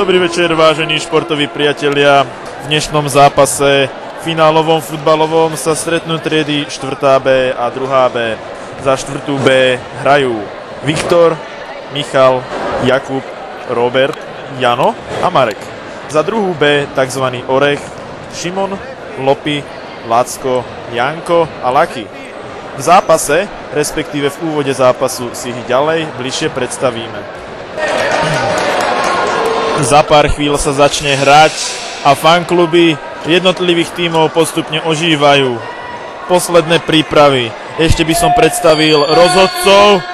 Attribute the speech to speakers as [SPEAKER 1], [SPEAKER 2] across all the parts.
[SPEAKER 1] Dobrý večer, vážení športoví priatelia. V dnešnom zápase finálovom futbalovom sa stretnú triedy 4. B a 2. B. Za 4. B hrajú Viktor, Michal, Jakub, Robert, Jano a Marek. Za 2. B tzv. Orech, Šimon, Lopi, Lacko, Janko a Laki. V zápase, respektíve v úvode zápasu si ich ďalej bližšie predstavíme. Za pár chvíľ sa začne hrať a fankluby jednotlivých tímov postupne ožívajú. Posledné prípravy. Ešte by som predstavil rozhodcov.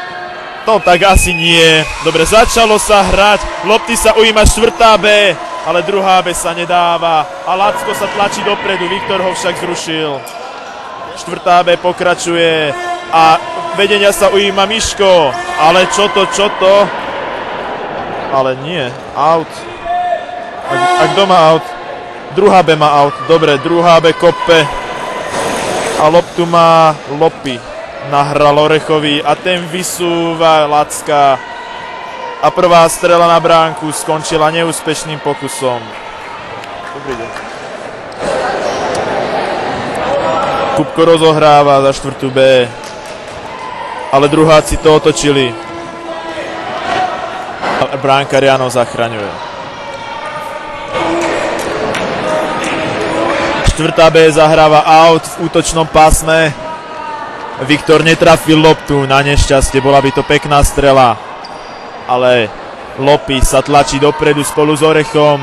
[SPEAKER 1] To tak asi nie. Dobre, začalo sa hrať. Lopty sa ujíma 4. B, ale 2. B sa nedáva. A Lacko sa tlačí dopredu. Viktor ho však zrušil. 4. B pokračuje a vedenia sa ujíma Miško. Ale čo to? Ale nie, out. A kto má out? 2. B má out. Dobre, 2. B kope. A loptu má Lopi. Nahral Orechovi a ten vysúva Lacka. A prvá strela na bránku skončila neúspešným pokusom. Dobrý deň. Kupko rozohráva za 4. B. Ale druháci to otočili. Bránkar Jano zachraňuje. 4. B zahráva out v útočnom pásme. Viktor netrafil loptu, na nešťastie, bola by to pekná strela. Ale Lopi sa tlačí dopredu spolu s Orechom.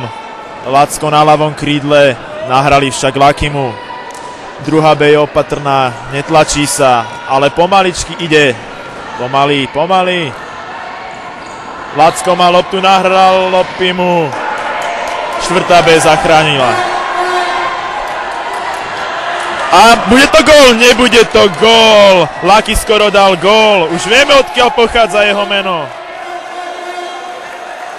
[SPEAKER 1] Lacko na ľavom krídle, nahrali však Lakimu. 2. B je opatrná, netlačí sa, ale pomaličky ide. Pomaly. Lacko má loptu, nahral Lopimu. 4. B zachránila. A bude to gól? Nebude to gól. Laki skoro dal gól. Už vieme, odkiaľ pochádza jeho meno.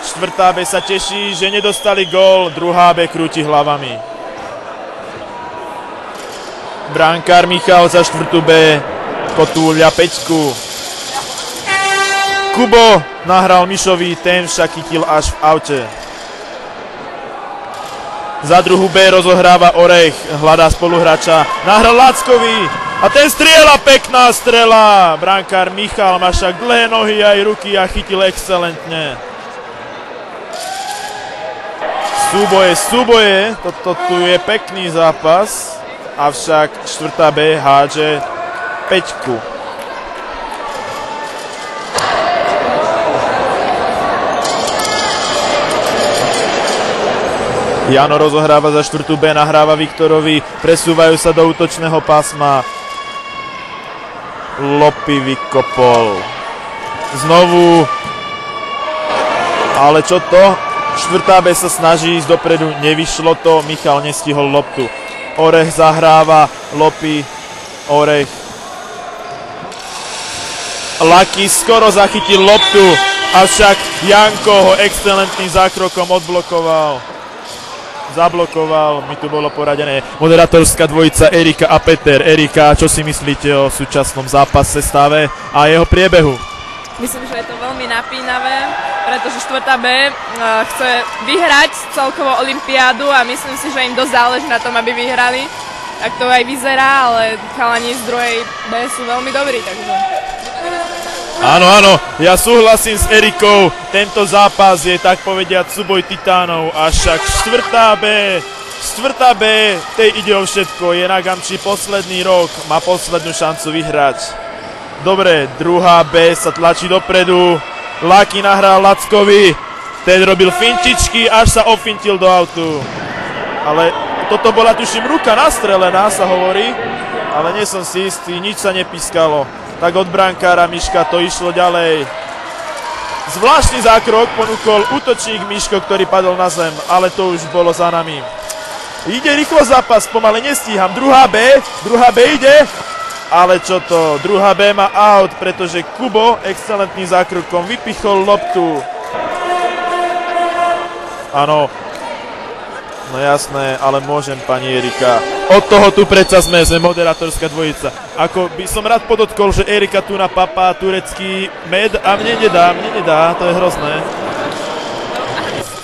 [SPEAKER 1] 4. B sa teší, že nedostali gól. 2. B krúti hlavami. Brankár Michal za 4. B potúľa 5. Kubo nahral Mišovi, ten však chytil až v aute. Za 2. B rozohráva Orech, hľadá spoluhráča, nahral Lackovi a ten strieľa, pekná strela. Brankár Michal má však dlhé nohy aj ruky a chytil excelentne. Súboje, toto tu je pekný zápas, avšak 4. B hádže 5. Jano rozohráva za 4. B, nahráva Viktorovi, presúvajú sa do útočného pásma. Lopi vykopol. Znovu. Ale čo to? 4. B sa snaží ísť dopredu, nevyšlo to, Michal nestihol loptu. Orech zahráva, Lopi, Orech. Laki skoro zachytil loptu, avšak Janko ho excelentným zákrokom odblokoval. Zablokoval, mi tu bolo poradené moderátorská dvojica Erika a Peter. Erika, čo si myslíte o súčasnom zápase, stave a jeho priebehu?
[SPEAKER 2] Myslím, že je to veľmi napínavé, pretože 4. B chce vyhrať celkovo olympiádu a myslím si, že im dosť záleží na tom, aby vyhrali. Tak to aj vyzerá, ale chalani z 2. B sú veľmi dobrí, takže...
[SPEAKER 1] Áno, ja súhlasím s Erikou, tento zápas je tak povediať súboj titánov, avšak 4. B, tej ide o všetko, je na Gamči posledný rok, má poslednú šancu vyhrať. Dobre, 2. B sa tlačí dopredu, Laki nahral Lackovi, ten robil finčičky, až sa ofintil do autu. Ale toto bola tuším ruka nastrelená, sa hovorí, ale nie som si istý, nič sa nepískalo. Tak od brankára Miška to išlo ďalej. Zvláštny zákrok ponúkol útočník Miško, ktorý padol na zem, ale to už bolo za nami. Ide rýchlo zápas, pomaly nestíham. 2. B ide, ale čo to? 2. B má out, pretože Kubo excelentným zákrokom vypichol loptu. Áno, no jasné, ale môžem, pani Erika. Od toho tu predsa sme moderátorská dvojica. Ako by som rád podotkol, že Erika tu na papá turecký med a mne nedá, to je hrozné.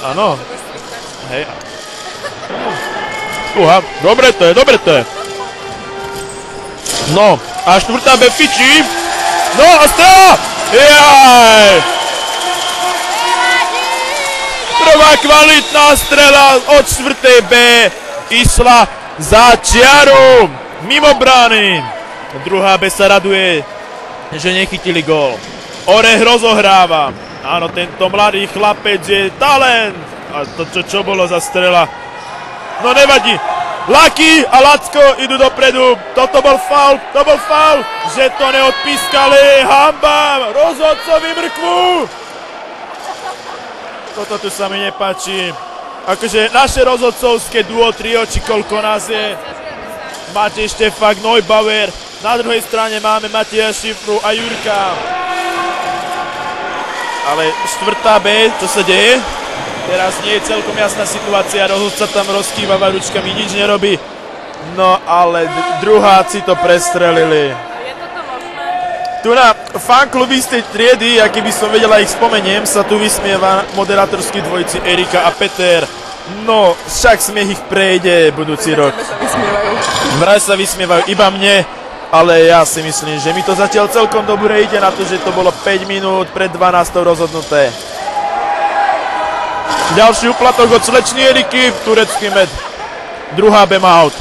[SPEAKER 1] Áno. hej. Dobre to je. No, a štvrtá B fičí. No a strela! Jaj! Prvá kvalitná strela od štvrtej B išla za čiaru mimo brány. Druhá B sa raduje, že nechytili gól. Orech rozohráva. Áno, tento mladý chlapec je talent. A to čo bolo za strela? No nevadí. Lucky a Lacko idú dopredu. Toto bol faul, že to neodpískali. Hanba, rozhodcovi mrkvu. Toto tu sa mi nepáči. Akože naše rozhodcovské duo, trio, či koľko nás je. Matej Štefák, Neubauer. Na druhej strane máme Mateja Šifru a Jurka. Ale štvrtá B, čo sa deje? Teraz nie je celkom jasná situácia, rozhodca tam rozkývava ručkami, nič nerobí. No ale druháci to prestrelili.
[SPEAKER 2] Je toto možné?
[SPEAKER 1] Tu na fanklub istej triedy, aký by som vedela, ich spomeniem, sa tu vysmieva moderátorskí dvojici Erika a Peter. No, však smiech ich prejde budúci rok. Vraj sa vysmievajú iba mne, ale ja si myslím, že mi to zatiaľ celkom dobre ide na to, že to bolo 5 minút pred 12 rozhodnuté. Ďalší uplatok od slečny Eriky, turecký med. Druhá B má out.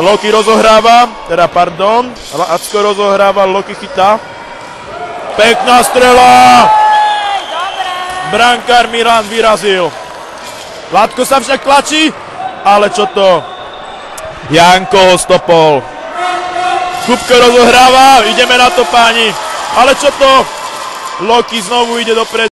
[SPEAKER 1] Loki rozohráva, Lacko rozohráva, Loki chytá. Pekná strela! Brankár Milan vyrazil. Látko sa však tlačí, ale čo to? Janko ho stopol. Kupko rozohráva, ideme na to páni. Ale čo to? Loki znovu ide dopredu.